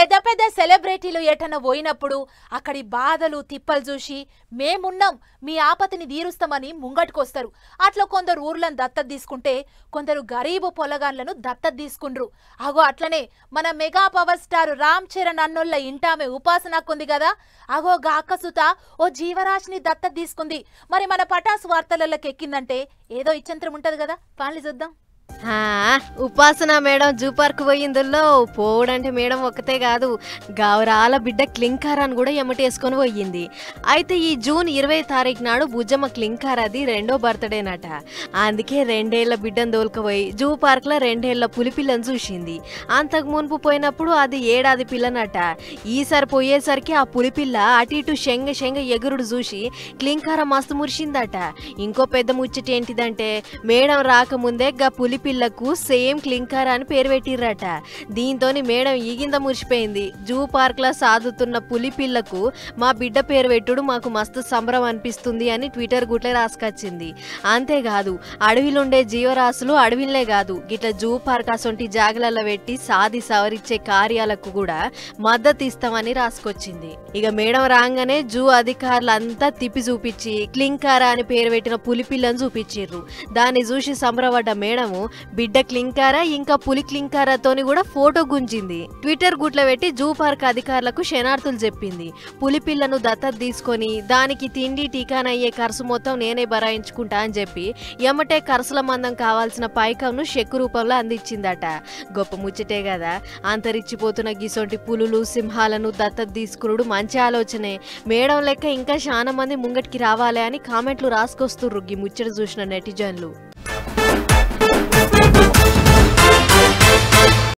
పెద్ద పెద్ద సెలబ్రిటీలు ఎటన పోయినప్పుడు అక్కడి బాధలు తిప్పలు చూసి మేమున్నాం మీ ఆపతిని తీరుస్తామని ముంగట్టుకొస్తారు. అట్లా కొందరు ఊర్లను దత్తత తీసుకుంటే కొందరు గరీబు పొలగాన్లను దత్తత తీసుకుండ్రు. అగో అట్లనే మన mega power star Ram Charan అన్నోళ్ళ ఇంటామె ఉపాసనకుంది కదా, అగో గా అక్కసుత ఓ జీవరాశిని దత్తత తీసుకుంది. మరి మన పటాసు వార్తలకి ఎక్కిందంటే ఏదో ఇచ్చంత్రం ఉంటది కదా, పాన్లు చూద్దాం. ఉపాసన మేడం జూ పార్క్ పోయిందుల్లో పోవడంటే మేడం ఒక్కతే కాదు, గౌరాల బిడ్డ క్లింకార్ అని కూడా ఎమ్మటేసుకొని పోయింది. అయితే ఈ జూన్ 20 తారీఖు నాడు బుజ్జమ్మ క్లింకార్ అది 2వ బర్త్డేనట. అందుకే 2 ఏళ్ల బిడ్డను దోలుకపోయి జూ పార్క్ లో 2 ఏళ్ల పులిపిల్లని చూసింది. అంతకు మునుపు పోయినప్పుడు అది 1 ఏడాది పిల్లనట. ఈసారి పోయేసరికి ఆ పులిపిల్ల అటు ఇటు శంగ శంగ ఎగురుడు చూసి క్లింకార మస్తు మురిసిందట. ఇంకో పెద్ద ముచ్చట ఏంటిదంటే మేడం రాకముందే గా పులిపిల్లకు సేమ్ క్లింకార అని పేరు పెట్టిర్రట. దీంతోని మేడం ఈగింద మురిసిపోయింది. జూ పార్క్ లో సాదుతున్న పులిపిల్లకు మా బిడ్డ పేరు పెట్టుడు మాకు మస్తు సంబరం అనిపిస్తుంది అని ట్విట్టర్ గుట్లే రాసుకొచ్చింది. అంతేకాదు అడవిలుండే జీవరాశులు అడవిలే కాదు గిట్ల జూ పార్క్ అసొంటి జాగలలో పెట్టి సాది సవరిచ్చే కార్యాలకు కూడా మద్దతు ఇస్తామని రాసుకొచ్చింది. ఇక మేడం రాగానే జూ అధికారులంతా తిప్పి చూపించి క్లింకార అని పేరు పెట్టిన పులిపిల్లను చూపించిర్రు. దాన్ని చూసి సంబరపడ్డ మేడము బిడ్డ క్లింకార ఇంకా పులి క్లింకారతోని కూడా ఫోటో గుంజింది. ట్విట్టర్ గుట్ల పెట్టి జూ పార్క్ అధికారులకు శనార్థులు చెప్పింది. పులిపిల్లను దత్తత తీసుకొని దానికి తిండి టీకానయ్యే ఖర్చు మొత్తం నేనే భరాయించుకుంటా అని చెప్పి ఎమ్మటే ఖర్చుల మందం కావాల్సిన పైకంను చెక్కు రూపంలో అందించిందట. గొప్ప ముచ్చటే కదా. అంతరిచ్చిపోతున్న గిసొంటి పులులు సింహాలను దత్తత తీసుకురుడు మంచి ఆలోచనే. మేడం లెక్క ఇంకా చాలా మంది ముంగటికి రావాలి అని కామెంట్లు రాసుకొస్తుర్రు ఈ ముచ్చట చూసిన నెటిజన్లు.